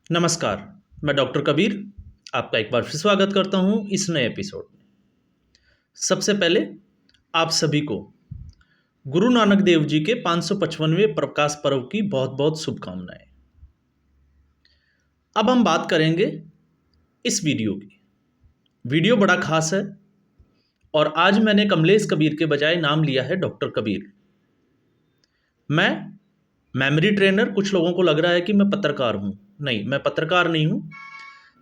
नमस्कार। मैं डॉक्टर कबीर आपका एक बार फिर स्वागत करता हूं इस नए एपिसोड में। सबसे पहले आप सभी को गुरु नानक देव जी के 555वें प्रकाश पर्व की बहुत बहुत शुभकामनाएं। अब हम बात करेंगे इस वीडियो की। वीडियो बड़ा खास है और आज मैंने कमलेश कबीर के बजाय नाम लिया है डॉक्टर कबीर। मैं मेमोरी ट्रेनर, कुछ लोगों को लग रहा है कि मैं पत्रकार हूं। नहीं, मैं पत्रकार नहीं हूं।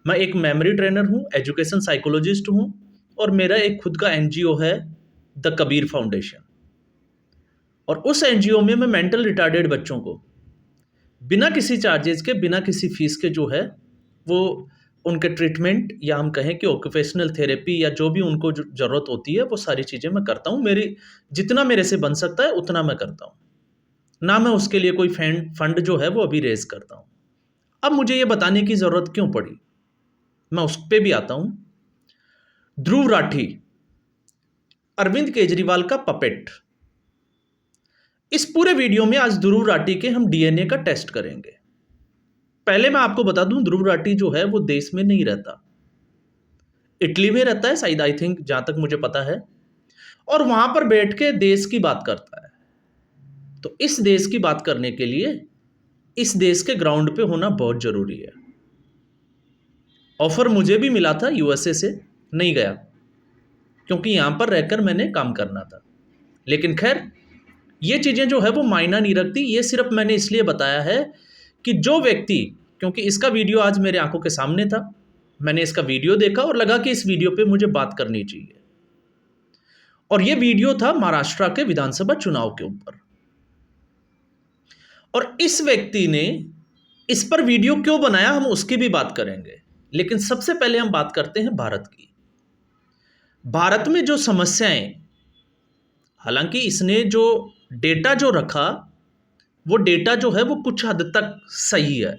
मैं एक मेमोरी ट्रेनर हूं, एजुकेशन साइकोलॉजिस्ट हूं और मेरा एक खुद का एनजीओ है द कबीर फाउंडेशन। और उस एनजीओ में मैं मेंटल रिटार्डेड बच्चों को बिना किसी चार्जेस के, बिना किसी फीस के जो है वो उनके ट्रीटमेंट या हम कहें कि ऑक्यूपेशनल थेरेपी या जो भी उनको ज़रूरत होती है वो सारी चीज़ें मैं करता हूँ। मेरी जितना मेरे से बन सकता है उतना मैं करता हूँ। ना मैं उसके लिए कोई फंड जो है वो अभी रेज करता हूँ। अब मुझे ये बताने की ज़रूरत क्यों पड़ी, मैं उस पर भी आता हूँ। ध्रुव राठी, अरविंद केजरीवाल का पपेट। इस पूरे वीडियो में आज ध्रुव राठी के हम डीएनए का टेस्ट करेंगे। पहले मैं आपको बता दूं, ध्रुव राठी जो है वो देश में नहीं रहता, इटली में रहता है शायद, आई थिंक, जहां तक मुझे पता है। और वहां पर बैठ के देश की बात करता है। तो इस देश की बात करने के लिए इस देश के ग्राउंड पे होना बहुत जरूरी है। ऑफर मुझे भी मिला था यूएसए से, नहीं गया क्योंकि यहां पर रहकर मैंने काम करना था। लेकिन खैर, ये चीज़ें जो है वो मायना नहीं रखती। ये सिर्फ मैंने इसलिए बताया है कि जो व्यक्ति, क्योंकि इसका वीडियो आज मेरे आंखों के सामने था, मैंने इसका वीडियो देखा और लगा कि इस वीडियो पे मुझे बात करनी चाहिए। और ये वीडियो था महाराष्ट्र के विधानसभा चुनाव के ऊपर। और इस व्यक्ति ने इस पर वीडियो क्यों बनाया, हम उसकी भी बात करेंगे। लेकिन सबसे पहले हम बात करते हैं भारत की। भारत में जो समस्याएं, हालांकि इसने जो डेटा जो रखा वो डेटा जो है वो कुछ हद तक सही है,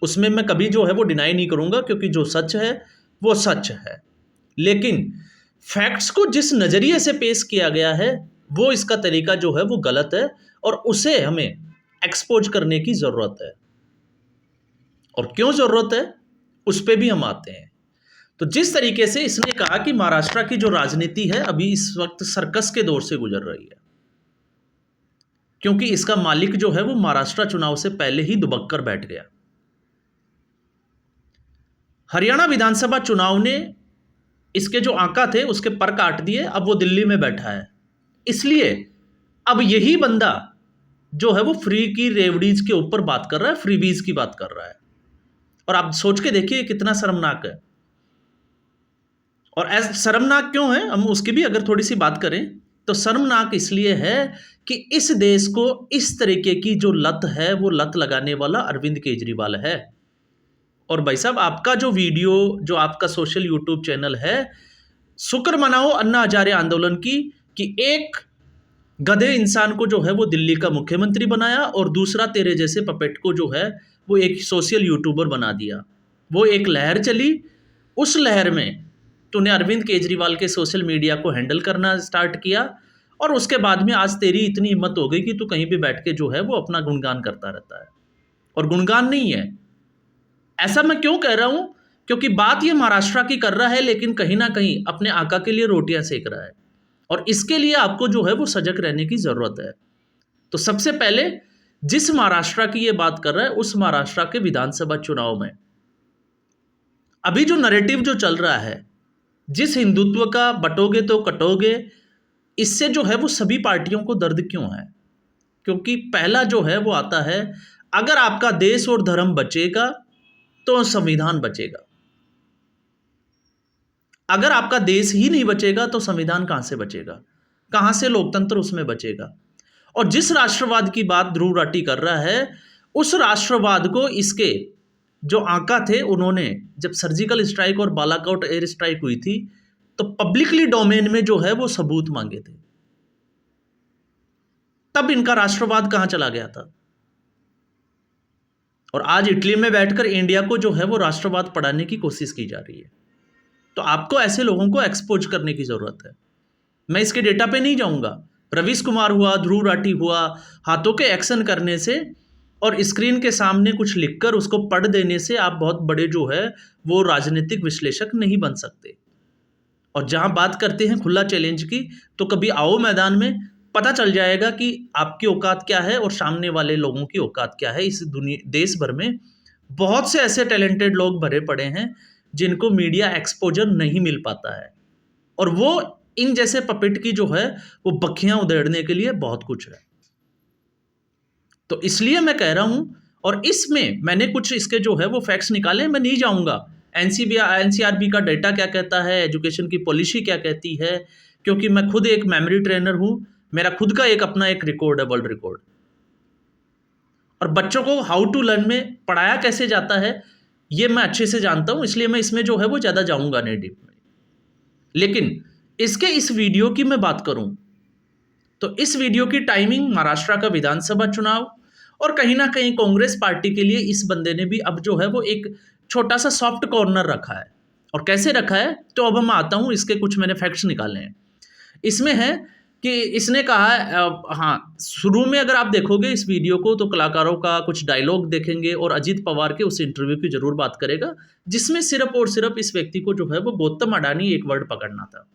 उसमें मैं कभी जो है वो डिनाई नहीं करूंगा, क्योंकि जो सच है वो सच है। लेकिन फैक्ट्स को जिस नज़रिए से पेश किया गया है वो इसका तरीका जो है वो गलत है और उसे हमें एक्सपोज करने की ज़रूरत है। और क्यों ज़रूरत है उस पर भी हम आते हैं। तो जिस तरीके से इसने कहा कि महाराष्ट्र की जो राजनीति है अभी इस वक्त सर्कस के दौर से गुजर रही है, क्योंकि इसका मालिक जो है वो महाराष्ट्र चुनाव से पहले ही दुबक कर बैठ गया। हरियाणा विधानसभा चुनाव ने इसके जो आंका थे उसके पर काट दिए, अब वो दिल्ली में बैठा है। इसलिए अब यही बंदा जो है वो फ्री की रेवड़ीज के ऊपर बात कर रहा है, फ्रीबीज की बात कर रहा है। और आप सोच के देखिए कितना शर्मनाक है। और ऐसा शर्मनाक क्यों है, हम उसकी भी अगर थोड़ी सी बात करें तो शर्मनाक इसलिए है कि इस देश को इस तरीके की जो लत है वो लत लगाने वाला अरविंद केजरीवाल है। और भाई साहब, आपका जो वीडियो, जो आपका सोशल यूट्यूब चैनल है, शुक्र मनाओ अन्ना हजारे आंदोलन की, कि एक गधे इंसान को जो है वो दिल्ली का मुख्यमंत्री बनाया और दूसरा तेरे जैसे पपेट को जो है वो एक सोशल यूट्यूबर बना दिया। वो एक लहर चली, उस लहर में तूने अरविंद केजरीवाल के सोशल मीडिया को हैंडल करना स्टार्ट किया और उसके बाद में आज तेरी इतनी हिम्मत हो गई कि तू कहीं भी बैठ के जो है वो अपना गुणगान करता रहता है। और गुणगान नहीं है, ऐसा मैं क्यों कह रहा हूं, क्योंकि बात ये महाराष्ट्र की कर रहा है लेकिन कहीं ना कहीं अपने आका के लिए रोटियां सेक रहा है। और इसके लिए आपको जो है वो सजग रहने की जरूरत है। तो सबसे पहले जिस महाराष्ट्र की ये बात कर रहा है उस महाराष्ट्र के विधानसभा चुनाव में अभी जो नैरेटिव जो चल रहा है, जिस हिंदुत्व का बटोगे तो कटोगे, इससे जो है वो सभी पार्टियों को दर्द क्यों है? क्योंकि पहला जो है वो आता है, अगर आपका देश और धर्म बचेगा तो संविधान बचेगा। अगर आपका देश ही नहीं बचेगा तो संविधान कहां से बचेगा, कहां से लोकतंत्र उसमें बचेगा? और जिस राष्ट्रवाद की बात ध्रुव राठी कर रहा है, उस राष्ट्रवाद को इसके जो आका थे, उन्होंने जब सर्जिकल स्ट्राइक और बालाकोट एयर स्ट्राइक हुई थी तो पब्लिकली डोमेन में जो है वो सबूत मांगे थे। तब इनका राष्ट्रवाद कहां चला गया था? और आज इटली में बैठकर इंडिया को जो है वो राष्ट्रवाद पढ़ाने की कोशिश की जा रही है। तो आपको ऐसे लोगों को एक्सपोज करने की जरूरत है। मैं इसके डेटा पे नहीं जाऊंगा। रवीश कुमार हुआ, ध्रुव राठी हुआ, हाथों के एक्शन करने से और स्क्रीन के सामने कुछ लिखकर उसको पढ़ देने से आप बहुत बड़े जो है वो राजनीतिक विश्लेषक नहीं बन सकते। और जहां बात करते हैं खुला चैलेंज की, तो कभी आओ मैदान में, पता चल जाएगा कि आपकी औकात क्या है और सामने वाले लोगों की औकात क्या है। इस दुनिया देश भर में बहुत से ऐसे टैलेंटेड लोग भरे पड़े हैं जिनको मीडिया एक्सपोजर नहीं मिल पाता है, और वो इन जैसे पपेट की जो है वो बखियां उधेड़ने के लिए बहुत कुछ है। तो इसलिए मैं कह रहा हूं, और इसमें मैंने कुछ इसके जो है वो फैक्ट्स निकाले। मैं नहीं जाऊंगा एनसीआरबी का डेटा क्या कहता है, एजुकेशन की पॉलिसी क्या कहती है, क्योंकि मैं खुद एक मेमोरी ट्रेनर हूं। मेरा खुद का एक अपना एक रिकॉर्ड है, वर्ल्ड रिकॉर्ड। और बच्चों को हाउ टू लर्न में पढ़ाया कैसे जाता है ये मैं अच्छे से जानता हूं, इसलिए मैं इसमें जो है वो ज़्यादा जाऊंगा नहीं डीप में। लेकिन इसके इस वीडियो की मैं बात करूं तो इस वीडियो की टाइमिंग महाराष्ट्र का विधानसभा चुनाव, और कहीं ना कहीं कांग्रेस पार्टी के लिए इस बंदे ने भी अब जो है वो एक छोटा सा सॉफ्ट कॉर्नर रखा है। और कैसे रखा है, तो अब मैं आता हूं, इसके कुछ मैंने फैक्ट्स निकाले हैं। इसमें है कि इसने कहा हाँ, शुरू में अगर आप देखोगे इस वीडियो को तो कलाकारों का कुछ डायलॉग देखेंगे और अजीत पवार के उस इंटरव्यू की जरूर बात करेगा, जिसमें सिर्फ और सिर्फ इस व्यक्ति को जो है वो गौतम अडानी एक वर्ड पकड़ना था।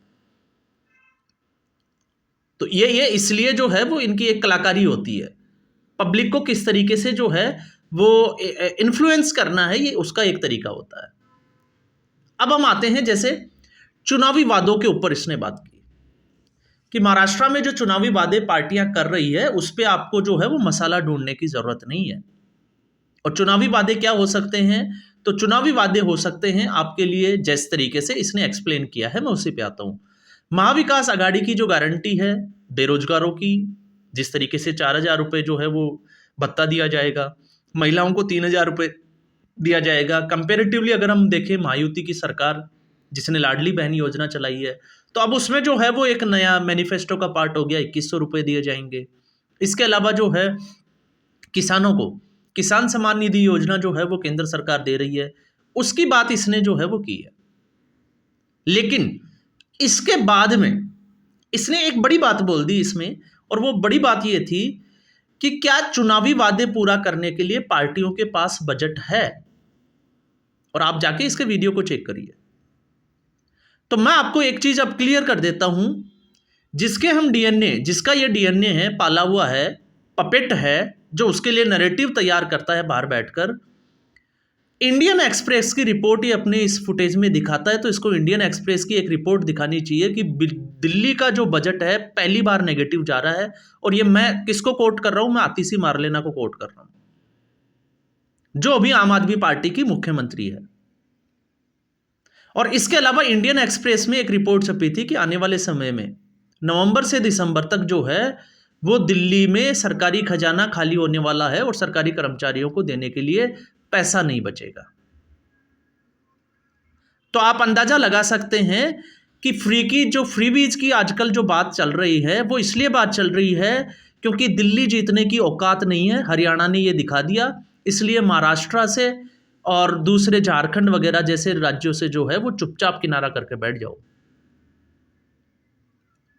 तो ये इसलिए जो है वो इनकी एक कलाकारी होती है, पब्लिक को किस तरीके से जो है वो इन्फ्लुएंस करना है, ये उसका एक तरीका होता है। अब हम आते हैं जैसे चुनावी वादों के ऊपर इसने बात की कि महाराष्ट्र में जो चुनावी वादे पार्टियां कर रही है उस पर आपको जो है वो मसाला ढूंढने की जरूरत नहीं है। और चुनावी वादे क्या हो सकते हैं, तो चुनावी वादे हो सकते हैं आपके लिए जिस तरीके से इसने एक्सप्लेन किया है, मैं उसी पे आता हूं। महाविकास आघाड़ी की जो गारंटी है बेरोजगारों की, जिस तरीके से 4,000 रुपये जो है वो भत्ता दिया जाएगा, महिलाओं को 3,000 रुपये दिया जाएगा। कंपेरेटिवली अगर हम देखें महायुति की सरकार जिसने लाडली बहन योजना चलाई है, तो अब उसमें जो है वो एक नया मैनिफेस्टो का पार्ट हो गया, 2,100 रुपये दिए जाएंगे। इसके अलावा जो है किसानों को किसान सम्मान निधि योजना जो है वो केंद्र सरकार दे रही है, उसकी बात इसने जो है वो की है। लेकिन इसके बाद में इसने एक बड़ी बात बोल दी इसमें, और वो बड़ी बात ये थी कि क्या चुनावी वादे पूरा करने के लिए पार्टियों के पास बजट है। और आप जाके इसके वीडियो को चेक करिए। तो मैं आपको एक चीज अब क्लियर कर देता हूं, जिसका ये डीएनए है, पाला हुआ है, पपेट है, जो उसके लिए नैरेटिव तैयार करता है बाहर बैठकर। इंडियन एक्सप्रेस की रिपोर्ट ये अपने इस फुटेज में दिखाता है, तो इसको इंडियन एक्सप्रेस की एक रिपोर्ट दिखानी चाहिए कि दिल्ली का जो बजट है पहली बार नेगेटिव जा रहा है। और ये मैं किसको कोट कर रहा हूं, मैं आतिशी मारलेना को कोट कर रहा हूं, जो अभी आम आदमी पार्टी की मुख्यमंत्री है। और इसके अलावा इंडियन एक्सप्रेस में एक रिपोर्ट छपी थी कि आने वाले समय में नवंबर से दिसंबर तक जो है वो दिल्ली में सरकारी खजाना खाली होने वाला है और सरकारी कर्मचारियों को देने के लिए पैसा नहीं बचेगा। तो आप अंदाजा लगा सकते हैं कि फ्रीबीज की आजकल जो बात चल रही है वो इसलिए बात चल रही है क्योंकि दिल्ली जीतने की औकात नहीं है, हरियाणा ने ये दिखा दिया। इसलिए महाराष्ट्र से और दूसरे झारखंड वगैरह जैसे राज्यों से जो है वो चुपचाप किनारा करके बैठ जाओ।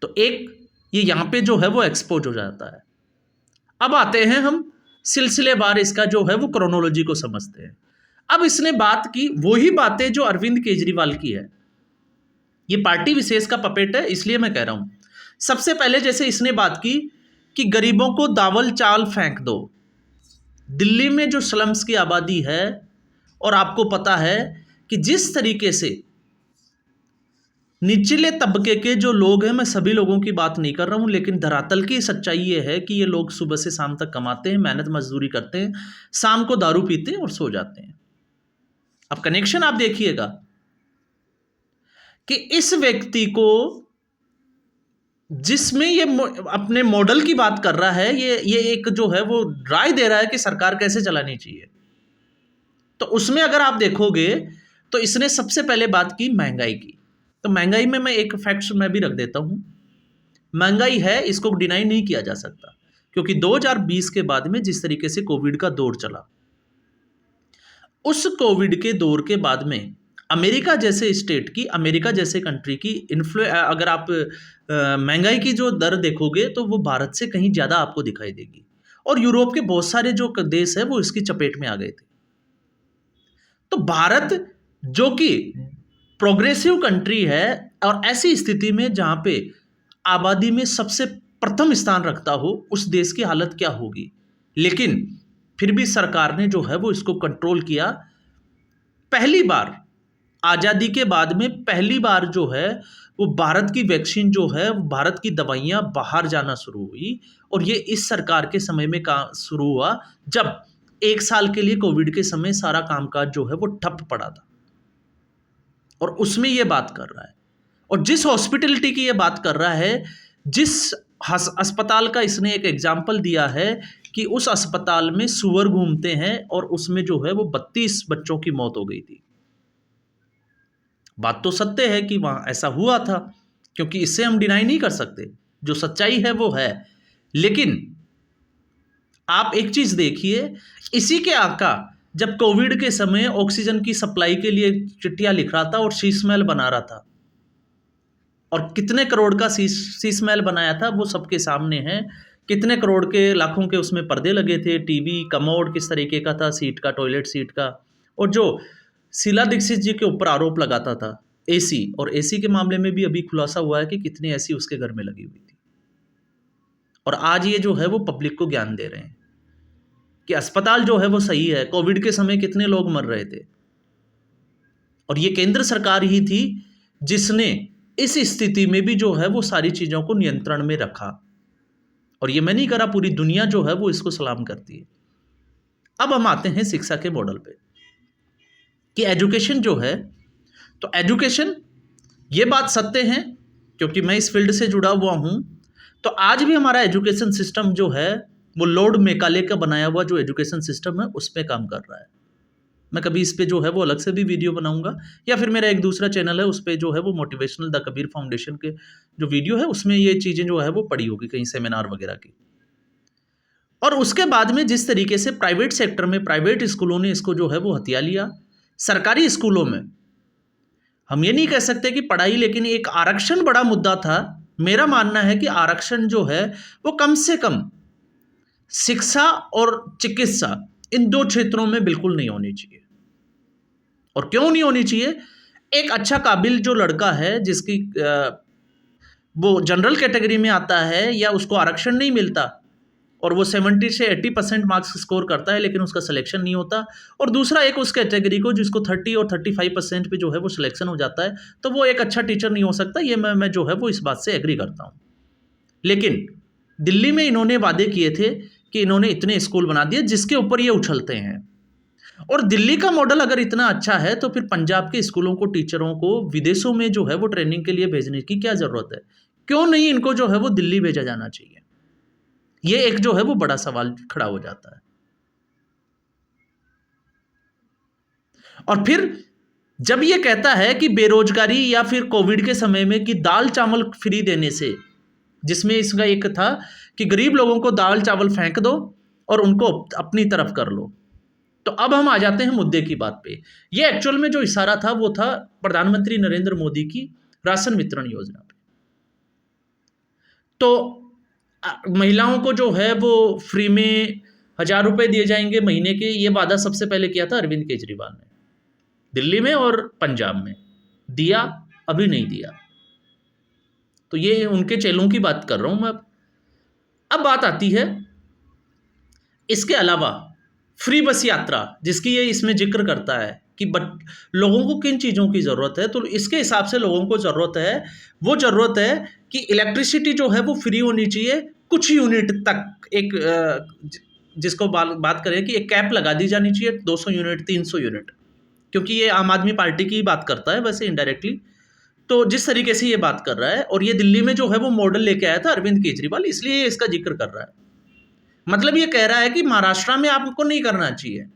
तो एक ये यहां पे जो है वो एक्सपोज हो जाता है। अब आते हैं हम सिलसिलेवार इसका जो है वो क्रोनोलॉजी को समझते हैं। अब इसने बात की वही बातें जो अरविंद केजरीवाल की है। ये पार्टी विशेष का पपेट है, इसलिए मैं कह रहा हूं। सबसे पहले जैसे इसने बात की कि गरीबों को दावल चाल फेंक दो। दिल्ली में जो स्लम्स की आबादी है, और आपको पता है कि जिस तरीके से निचले तबके के जो लोग हैं, मैं सभी लोगों की बात नहीं कर रहा हूं, लेकिन धरातल की सच्चाई ये है कि ये लोग सुबह से शाम तक कमाते हैं, मेहनत मजदूरी करते हैं, शाम को दारू पीते हैं और सो जाते हैं। अब कनेक्शन आप देखिएगा कि इस व्यक्ति को जिसमें ये अपने मॉडल की बात कर रहा है, ये एक जो है वो राय दे रहा है कि सरकार कैसे चलानी चाहिए। तो उसमें अगर आप देखोगे तो इसने सबसे पहले बात की महंगाई की। तो महंगाई में मैं एक फैक्ट मैं भी रख देता हूं। महंगाई है, इसको डिनाई नहीं किया जा सकता, क्योंकि 2020 के बाद में जिस तरीके से कोविड का दौर चला, उस कोविड के दौर के बाद में अमेरिका जैसे स्टेट की, अमेरिका जैसे कंट्री की अगर आप महंगाई की जो दर देखोगे तो वो भारत से कहीं ज़्यादा आपको दिखाई देगी। और यूरोप के बहुत सारे जो देश है वो इसकी चपेट में आ गए थे। तो भारत जो कि प्रोग्रेसिव कंट्री है और ऐसी स्थिति में जहां पे आबादी में सबसे प्रथम स्थान रखता हो, उस देश की हालत क्या होगी। लेकिन फिर भी सरकार ने जो है वो इसको कंट्रोल किया। पहली बार आज़ादी के बाद में पहली बार जो है वो भारत की वैक्सीन जो है, भारत की दवाइयाँ बाहर जाना शुरू हुई। और ये इस सरकार के समय में शुरू हुआ जब 1 साल के लिए कोविड के समय सारा कामकाज जो है वो ठप पड़ा था। और उसमें ये बात कर रहा है, और जिस हॉस्पिटलिटी की ये बात कर रहा है, जिस अस्पताल का इसने एक एग्जाम्पल दिया है कि उस अस्पताल में सुअर घूमते हैं और उसमें जो है वो 32 बच्चों की मौत हो गई थी। बात तो सत्य है कि वहां ऐसा हुआ था, क्योंकि इससे हम डिनाई नहीं कर सकते, जो सच्चाई है वो है। लेकिन आप एक चीज देखिए, इसी के आका जब कोविड के समय ऑक्सीजन की सप्लाई के लिए चिट्ठियां लिख रहा था और शीशमहल बना रहा था, और कितने करोड़ का शीशमहल बनाया था वो सबके सामने है। कितने करोड़ के, लाखों के उसमें पर्दे लगे थे, टीवी, कमोड किस तरीके का था, सीट का, टॉयलेट सीट का। और जो शीला दीक्षित जी के ऊपर आरोप लगाता था एसी, और एसी के मामले में भी अभी खुलासा हुआ है कि कितनी एसी उसके घर में लगी हुई थी। और आज ये जो है वो पब्लिक को ज्ञान दे रहे हैं कि अस्पताल जो है वो सही है। कोविड के समय कितने लोग मर रहे थे, और ये केंद्र सरकार ही थी जिसने इस स्थिति में भी जो है वो सारी चीजों को नियंत्रण में रखा। और ये मैं नहीं करा, पूरी दुनिया जो है वो इसको सलाम करती है। अब हम आते हैं शिक्षा के मॉडल पे कि एजुकेशन जो है, तो एजुकेशन, ये बात सत्य है क्योंकि मैं इस फील्ड से जुड़ा हुआ हूं। तो आज भी हमारा एजुकेशन सिस्टम जो है वो लॉर्ड मैकाले का बनाया हुआ जो एजुकेशन सिस्टम है उस पर काम कर रहा है। मैं कभी इस पे जो है वो अलग से भी वीडियो बनाऊंगा, या फिर मेरा एक दूसरा चैनल है उस पे जो है वो मोटिवेशनल द कबीर फाउंडेशन के जो वीडियो है उसमें ये चीज़ें जो है वो पड़ी होगी कहीं सेमिनार वगैरह की। और उसके बाद में जिस तरीके से प्राइवेट सेक्टर में, प्राइवेट स्कूलों ने इसको जो है वो हथिया लिया। सरकारी स्कूलों में हम ये नहीं कह सकते कि पढ़ाई, लेकिन एक आरक्षण बड़ा मुद्दा था। मेरा मानना है कि आरक्षण जो है वो कम से कम शिक्षा और चिकित्सा, इन 2 क्षेत्रों में बिल्कुल नहीं होनी चाहिए। और क्यों नहीं होनी चाहिए? एक अच्छा काबिल जो लड़का है जिसकी वो जनरल कैटेगरी में आता है या उसको आरक्षण नहीं मिलता, और वो 70 से 80% मार्क्स स्कोर करता है लेकिन उसका सिलेक्शन नहीं होता, और दूसरा एक उस कैटेगरी को जिसको 30 और 35% पे जो है वो सिलेक्शन हो जाता है, तो वो एक अच्छा टीचर नहीं हो सकता। ये मैं जो है वो इस बात से एग्री करता हूँ। लेकिन दिल्ली में इन्होंने वादे किए थे कि इन्होंने इतने स्कूल बना दिए जिसके ऊपर ये उछलते हैं। और दिल्ली का मॉडल अगर इतना अच्छा है तो फिर पंजाब के स्कूलों को, टीचरों को विदेशों में जो है वो ट्रेनिंग के लिए भेजने की क्या जरूरत है? क्यों नहीं इनको जो है वो दिल्ली भेजा जाना चाहिए? ये एक जो है वो बड़ा सवाल खड़ा हो जाता है। और फिर जब ये कहता है कि बेरोजगारी या फिर कोविड के समय में कि दाल चावल फ्री देने से, जिसमें इसका एक था कि गरीब लोगों को दाल चावल फेंक दो और उनको अपनी तरफ कर लो। तो अब हम आ जाते हैं मुद्दे की बात पे। ये एक्चुअल में जो इशारा था वो था प्रधानमंत्री नरेंद्र मोदी की राशन वितरण योजना पे। तो महिलाओं को जो है वो फ्री में 1000 रुपए दिए जाएंगे महीने के, ये वादा सबसे पहले किया था अरविंद केजरीवाल ने दिल्ली में और पंजाब में। दिया? अभी नहीं दिया। तो ये उनके चेलों की बात कर रहा हूं मैं। अब बात आती है इसके अलावा फ्री बस यात्रा, जिसकी ये इसमें जिक्र करता है कि लोगों को किन चीज़ों की ज़रूरत है। तो इसके हिसाब से लोगों को ज़रूरत है, वो ज़रूरत है कि इलेक्ट्रिसिटी जो है वो फ्री होनी चाहिए कुछ यूनिट तक। एक जिसको बात करें कि एक कैप लगा दी जानी चाहिए 200 यूनिट, 300 यूनिट, क्योंकि ये आम आदमी पार्टी की बात करता है वैसे इनडायरेक्टली। तो जिस तरीके से ये बात कर रहा है, और ये दिल्ली में जो है वो मॉडल लेके आया था अरविंद केजरीवाल, इसलिए ये इसका जिक्र कर रहा है। मतलब ये कह रहा है कि महाराष्ट्र में आपको नहीं करना चाहिए,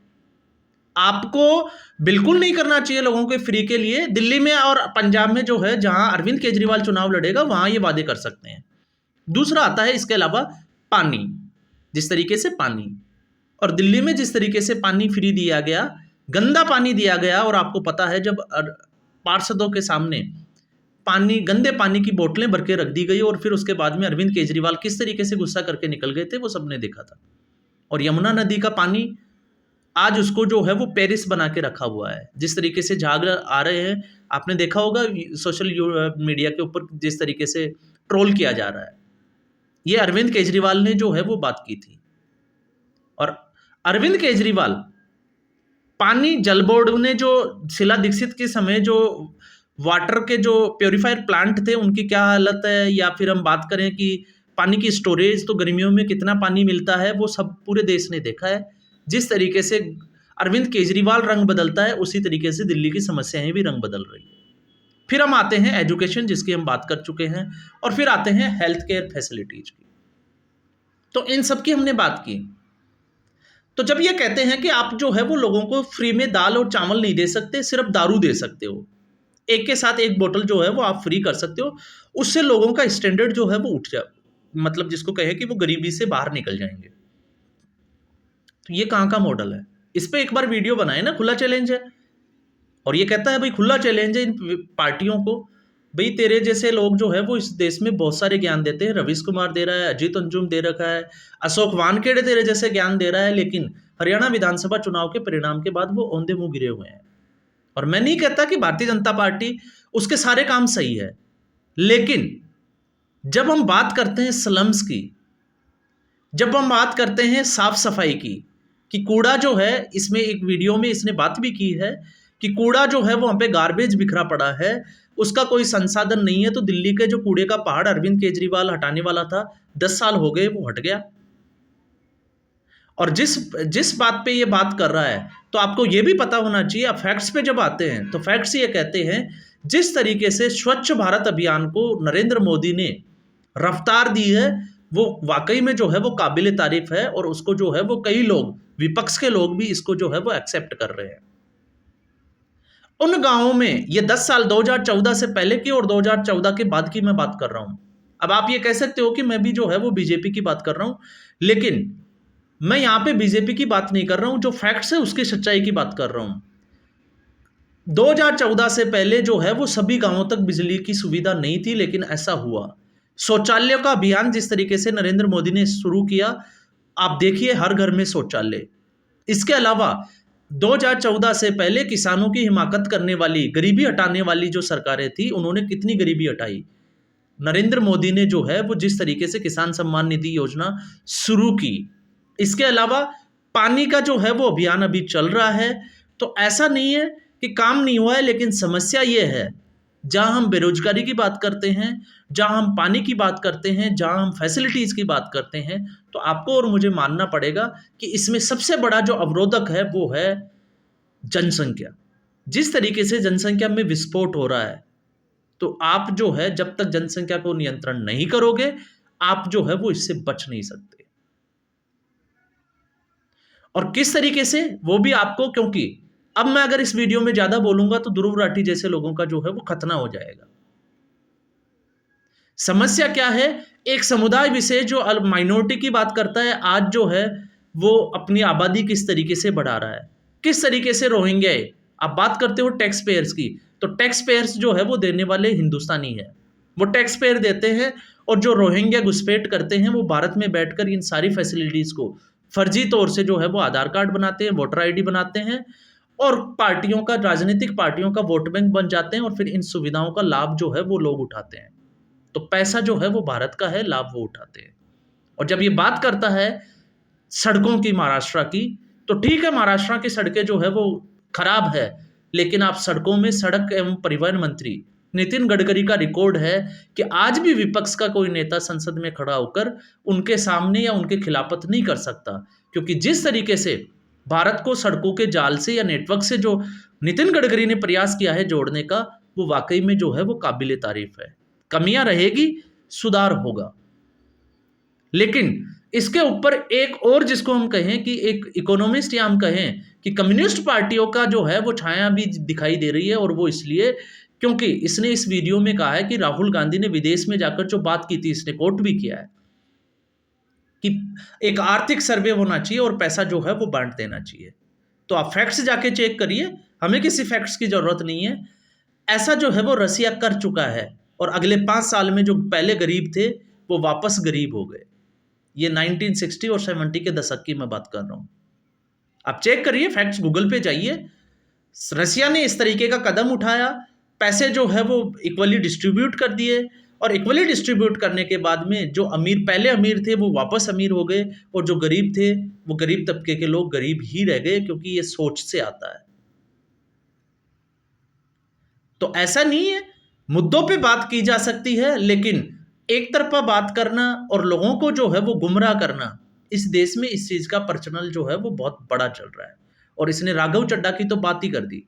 आपको बिल्कुल नहीं करना चाहिए लोगों के फ्री के लिए। दिल्ली में और पंजाब में जो है जहां अरविंद केजरीवाल चुनाव लड़ेगा वहां ये वादे कर सकते हैं। दूसरा आता है इसके अलावा पानी, जिस तरीके से पानी, और दिल्ली में जिस तरीके से पानी फ्री दिया गया, गंदा पानी दिया गया। और आपको पता है जब पार्षदों के सामने पानी, गंदे पानी की बोतलें भर के रख दी गई और फिर उसके बाद में अरविंद केजरीवाल किस तरीके से गुस्सा करके निकल गए थे, वो सबने देखा था। और यमुना नदी का पानी आज उसको जो है वो पेरिस बना के रखा हुआ है। जिस तरीके से झाग आ रहे हैं, आपने देखा होगा सोशल मीडिया के ऊपर जिस तरीके से ट्रोल किया जा रहा है। ये अरविंद केजरीवाल ने जो है वो बात की थी। और अरविंद केजरीवाल, पानी जल बोर्ड ने जो शीला दीक्षित के समय जो वाटर के जो प्योरीफायर प्लांट थे उनकी क्या हालत है, या फिर हम बात करें कि पानी की स्टोरेज, तो गर्मियों में कितना पानी मिलता है, वो सब पूरे देश ने देखा है। जिस तरीके से अरविंद केजरीवाल रंग बदलता है, उसी तरीके से दिल्ली की समस्याएं भी रंग बदल रही है। फिर हम आते हैं एजुकेशन, जिसकी हम बात कर चुके हैं, और फिर आते हैं हेल्थ केयर फैसिलिटीज की। तो इन सब की हमने बात की। तो जब ये कहते हैं कि आप जो है वो लोगों को फ्री में दाल और चावल नहीं दे सकते, सिर्फ दारू दे सकते हो, एक के साथ एक बोतल जो है वो आप फ्री कर सकते हो, उससे लोगों का स्टैंडर्ड जो है वो उठ जाए, मतलब जिसको कहे कि वो गरीबी से बाहर निकल जाएंगे। तो ये कहाँ का मॉडल है? इस पे एक बार वीडियो बनाए ना, खुला चैलेंज है। और ये कहता है भाई खुला चैलेंज है इन पार्टियों को, भाई तेरे जैसे लोग जो है वो इस देश में बहुत सारे ज्ञान देते हैं। रवीश कुमार दे रहा है, अजीत अंजुम दे रखा है, अशोक वानखेड़े तेरे जैसे ज्ञान दे रहा है, लेकिन हरियाणा विधानसभा चुनाव के परिणाम के बाद वो औंधे मुंह गिरे हुए हैं। और मैं नहीं कहता कि भारतीय जनता पार्टी उसके सारे काम सही है, लेकिन जब हम बात करते हैं स्लम्स की, जब हम बात करते हैं साफ सफाई की, कि कूड़ा जो है, इसमें एक वीडियो में इसने बात भी की है कि कूड़ा जो है वहां पे गार्बेज बिखरा पड़ा है, उसका कोई संसाधन नहीं है। तो दिल्ली के जो कूड़े का पहाड़ अरविंद केजरीवाल हटाने वाला था, 10 साल हो गए, वो हट गया। और जिस जिस बात पे ये बात कर रहा है, तो आपको ये भी पता होना चाहिए। अब फैक्ट्स पे जब आते हैं तो फैक्ट्स ये कहते हैं, जिस तरीके से स्वच्छ भारत अभियान को नरेंद्र मोदी ने रफ्तार दी है, वो वाकई में जो है वो काबिल तारीफ है। और उसको जो है वो कई लोग, विपक्ष के लोग भी इसको जो है वो एक्सेप्ट कर रहे हैं। उन गांवों में ये 10 साल 2014 से पहले की और 2014 के बाद की मैं बात कर रहा हूं। अब आप ये कह सकते हो कि मैं भी जो है वो बीजेपी की बात कर रहा हूं, लेकिन मैं यहां पे बीजेपी की बात नहीं कर रहा हूं, जो फैक्ट्स है उसकी सच्चाई की बात कर रहा हूं। 2014 से पहले जो है वो सभी गांवों तक बिजली की सुविधा नहीं थी, लेकिन ऐसा हुआ। शौचालय का अभियान जिस तरीके से नरेंद्र मोदी ने शुरू किया, आप देखिए हर घर में शौचालय। इसके अलावा 2014 से पहले किसानों की हिमाकत करने वाली, गरीबी हटाने वाली जो सरकारें थी, उन्होंने कितनी गरीबी हटाई। नरेंद्र मोदी ने जो है वो जिस तरीके से किसान सम्मान निधि योजना शुरू की। इसके अलावा पानी का जो है वो अभियान अभी चल रहा है। तो ऐसा नहीं है कि काम नहीं हुआ है, लेकिन समस्या ये है, जहां हम बेरोजगारी की बात करते हैं, जहां हम पानी की बात करते हैं, जहां हम फैसिलिटीज की बात करते हैं, तो आपको और मुझे मानना पड़ेगा कि इसमें सबसे बड़ा जो अवरोधक है वो है जनसंख्या। जिस तरीके से जनसंख्या में विस्फोट हो रहा है, तो आप जो है जब तक जनसंख्या को नियंत्रण नहीं करोगे, आप जो है वो इससे बच नहीं सकते। और किस तरीके से, वो भी आपको, क्योंकि अब मैं अगर इस वीडियो में ज्यादा बोलूंगा तो ध्रुव राठी जैसे लोगों का जो है वो खतना हो जाएगा। समस्या क्या है? एक समुदाय विशेष जो माइनॉरिटी की बात करता है, आज जो है वो अपनी आबादी किस तरीके से बढ़ा रहा है, किस तरीके से रोहिंग्या है। आप बात करते हो टैक्स पेयर्स की, तो टैक्स पेयर्स जो है वो देने वाले हिंदुस्तानी है, वो टैक्स पेयर देते हैं। और जो रोहिंग्या घुसपैठ करते हैं, वो भारत में बैठकर इन सारी फैसिलिटीज को फर्जी तौर से जो है वो आधार कार्ड बनाते हैं, वोटर आईडी बनाते हैं, और पार्टियों का, राजनीतिक पार्टियों का वोट बैंक बन जाते हैं, और फिर इन सुविधाओं का लाभ जो है वो लोग उठाते हैं। तो पैसा जो है वो भारत का है, लाभ वो उठाते हैं। और जब ये बात करता है सड़कों की, महाराष्ट्र की, तो ठीक है, महाराष्ट्र की सड़कें जो है वो खराब है, लेकिन आप सड़कों में, सड़क एवं परिवहन मंत्री नितिन गडकरी का रिकॉर्ड है कि आज भी विपक्ष का कोई नेता संसद में खड़ा होकर उनके सामने या उनके खिलाफत नहीं कर सकता, क्योंकि जिस तरीके से भारत को सड़कों के जाल से या नेटवर्क से जो नितिन गडकरी ने प्रयास किया है जोड़ने का, वो वाकई में जो है वो काबिले तारीफ है। कमियां रहेगी, सुधार होगा, लेकिन इसके ऊपर एक और, जिसको हम कहें कि एक इकोनॉमिस्ट, या हम कहें कि कम्युनिस्ट पार्टियों का जो है वो छाया भी दिखाई दे रही है। और वो इसलिए क्योंकि इसने इस वीडियो में कहा है कि राहुल गांधी ने विदेश में जाकर जो बात की थी, इसने कोट भी किया है कि एक आर्थिक सर्वे होना चाहिए और पैसा जो है वो बांट देना चाहिए। तो आप फैक्ट्स जाके चेक करिए, हमें किसी फैक्ट्स की जरूरत नहीं है। ऐसा जो है वो रसिया कर चुका है, और अगले 5 साल में जो पहले गरीब थे वो वापस गरीब हो गए। ये 1960 और 70 के दशक की मैं बात कर रहा हूं। आप चेक करिए, फैक्ट्स गूगल पे जाइए। रसिया ने इस तरीके का कदम उठाया, पैसे जो है वो इक्वली डिस्ट्रीब्यूट कर दिए, और इक्वली डिस्ट्रीब्यूट करने के बाद में जो अमीर पहले अमीर थे वो वापस अमीर हो गए, और जो गरीब थे वो गरीब तबके के लोग गरीब ही रह गए, क्योंकि ये सोच से आता है। तो ऐसा नहीं है, मुद्दों पे बात की जा सकती है, लेकिन एक तरफा बात करना और लोगों को जो है वो गुमराह करना, इस देश में इस चीज का प्रचलन जो है वो बहुत बड़ा चल रहा है। और इसने राघव चड्ढा की तो बात ही कर दी,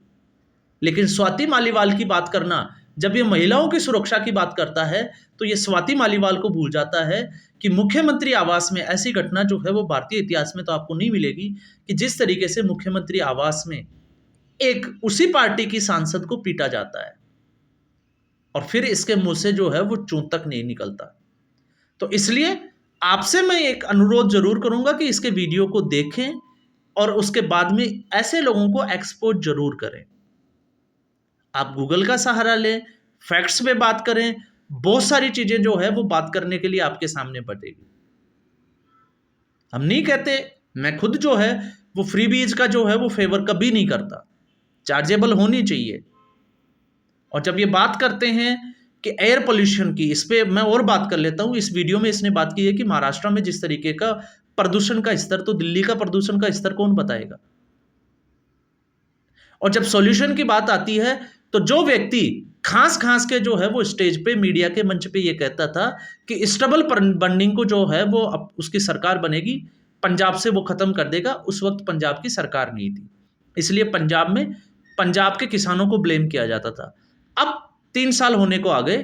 लेकिन स्वाति मालीवाल की बात करना, जब ये महिलाओं की सुरक्षा की बात करता है तो ये स्वाति मालीवाल को भूल जाता है कि मुख्यमंत्री आवास में ऐसी घटना जो है वो भारतीय इतिहास में तो आपको नहीं मिलेगी, कि जिस तरीके से मुख्यमंत्री आवास में एक उसी पार्टी की सांसद को पीटा जाता है और फिर इसके मुंह से जो है वो चूं तक नहीं निकलता। तो इसलिए आपसे मैं एक अनुरोध जरूर करूंगा कि इसके वीडियो को देखें और उसके बाद में ऐसे लोगों को एक्सपोज जरूर करें। आप गूगल का सहारा लें, फैक्ट्स पे बात करें, बहुत सारी चीजें जो है वो बात करने के लिए आपके सामने पड़ेगी। हम नहीं कहते, मैं खुद जो है वो फ्रीबीज का जो है वो फेवर कभी नहीं करता, चार्जेबल होनी चाहिए। और जब ये बात करते हैं कि एयर पोल्यूशन की, इस पे मैं और बात कर लेता हूं। इस वीडियो में इसने बात की है कि महाराष्ट्र में जिस तरीके का प्रदूषण का स्तर, तो दिल्ली का प्रदूषण का स्तर कौन बताएगा। और जब सॉल्यूशन की बात आती है तो जो व्यक्ति खास खास के जो है वो स्टेज पे मीडिया के मंच पे ये कहता था कि स्टबल बर्निंग को जो है वो अब उसकी सरकार बनेगी, पंजाब से वो खत्म कर देगा, उस वक्त पंजाब की सरकार नहीं थी, इसलिए पंजाब में पंजाब के किसानों को ब्लेम किया जाता था। अब 3 साल होने को आ गए,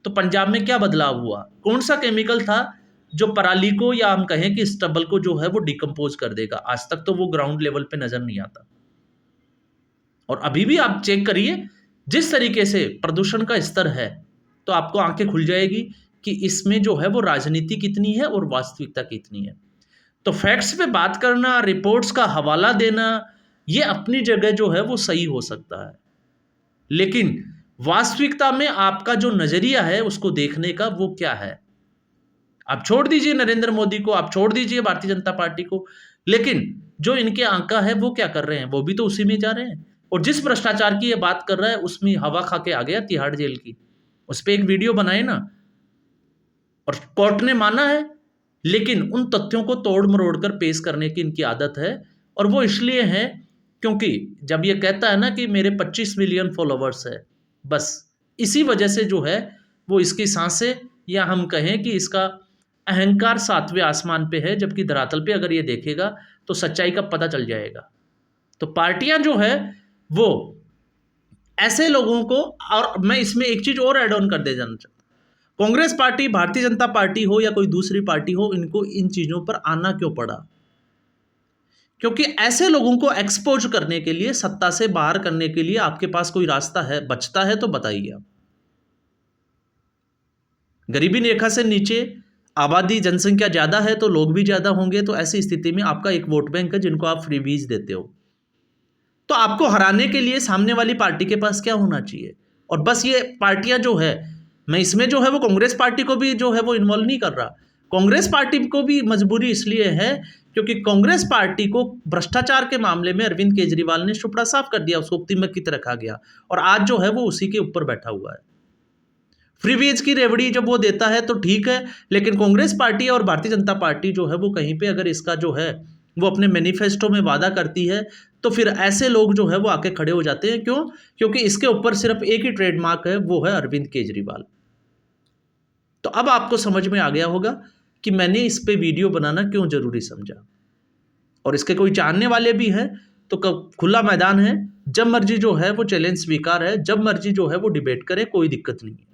तो पंजाब में क्या बदलाव हुआ? कौन सा केमिकल था जो पराली को, या हम कहें कि स्टबल को जो है वो डिकम्पोज कर देगा? आज तक तो वो ग्राउंड लेवल पे नजर नहीं आता। और अभी भी आप चेक करिए जिस तरीके से प्रदूषण का स्तर है, तो आपको आंखें खुल जाएगी कि इसमें जो है वो राजनीति कितनी है और वास्तविकता कितनी है। तो फैक्ट्स पे बात करना, रिपोर्ट्स का हवाला देना, ये अपनी जगह जो है वो सही हो सकता है, लेकिन वास्तविकता में आपका जो नजरिया है उसको देखने का वो क्या है। आप छोड़ दीजिए नरेंद्र मोदी को, आप छोड़ दीजिए भारतीय जनता पार्टी को, लेकिन जो इनके आंका है वो क्या कर रहे हैं? वो भी तो उसी में जा रहे हैं। और जिस भ्रष्टाचार की ये बात कर रहा है उसमें हवा खा के आ गया तिहाड़ जेल की, उस पर एक वीडियो बनाए ना, और कोर्ट ने माना है, लेकिन उन तथ्यों को तोड़ मरोड़ कर पेश करने की इनकी आदत है। और वो इसलिए है क्योंकि जब ये कहता है ना कि मेरे 25 मिलियन फॉलोवर्स है, बस इसी वजह से जो है वो इसकी सांसें, या हम कहें कि इसका अहंकार 7वें आसमान पे है, जबकि धरातल पे अगर ये देखेगा तो सच्चाई का पता चल जाएगा। तो पार्टियां जो है वो ऐसे लोगों को, और मैं इसमें एक चीज और ऐड ऑन कर दे जाना चाहता हूं, कांग्रेस पार्टी, भारतीय जनता पार्टी हो या कोई दूसरी पार्टी हो, इनको इन चीजों पर आना क्यों पड़ा? क्योंकि ऐसे लोगों को एक्सपोज करने के लिए, सत्ता से बाहर करने के लिए आपके पास कोई रास्ता है, बचता है तो बताइए आप। गरीबी रेखा से नीचे आबादी, जनसंख्या ज्यादा है तो लोग भी ज्यादा होंगे, तो ऐसी स्थिति में आपका एक वोट बैंक है जिनको आप फ्रीबीज देते हो। तो आपको हराने के लिए सामने वाली पार्टी के पास क्या होना चाहिए? और बस ये पार्टियां जो है, मैं इसमें जो है वो कांग्रेस पार्टी को भी जो है वो इन्वॉल्व नहीं कर रहा। कांग्रेस पार्टी को भी मजबूरी इसलिए है क्योंकि कांग्रेस पार्टी को भ्रष्टाचार के मामले में अरविंद केजरीवाल ने सुपड़ा साफ कर दिया, उसको तिमक की तरह खा गया, और आज जो है वो उसी के ऊपर बैठा हुआ है। फ्रीबीज की रेवड़ी जब वो देता है तो ठीक है, लेकिन कांग्रेस पार्टी और भारतीय जनता पार्टी जो है वो कहीं पे अगर इसका जो है वो अपने मैनिफेस्टो में वादा करती है, तो फिर ऐसे लोग जो है वो आके खड़े हो जाते हैं। क्यों? क्योंकि इसके ऊपर सिर्फ एक ही ट्रेडमार्क है, वो है अरविंद केजरीवाल। तो अब आपको समझ में आ गया होगा कि मैंने इस पे वीडियो बनाना क्यों जरूरी समझा। और इसके कोई जानने वाले भी हैं तो खुला मैदान है, जब मर्जी जो है वो चैलेंज स्वीकार है, जब मर्जी जो है वो डिबेट करे, कोई दिक्कत नहीं है।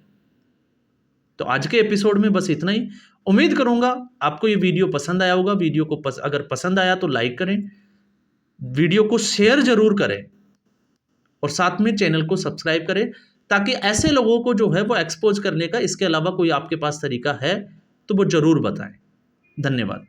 तो आज के एपिसोड में बस इतना ही। उम्मीद करूंगा आपको ये वीडियो पसंद आया होगा। वीडियो को अगर पसंद आया तो लाइक करें, वीडियो को शेयर जरूर करें, और साथ में चैनल को सब्सक्राइब करें, ताकि ऐसे लोगों को जो है वो एक्सपोज करने का इसके अलावा कोई आपके पास तरीका है तो वो जरूर बताएं। धन्यवाद।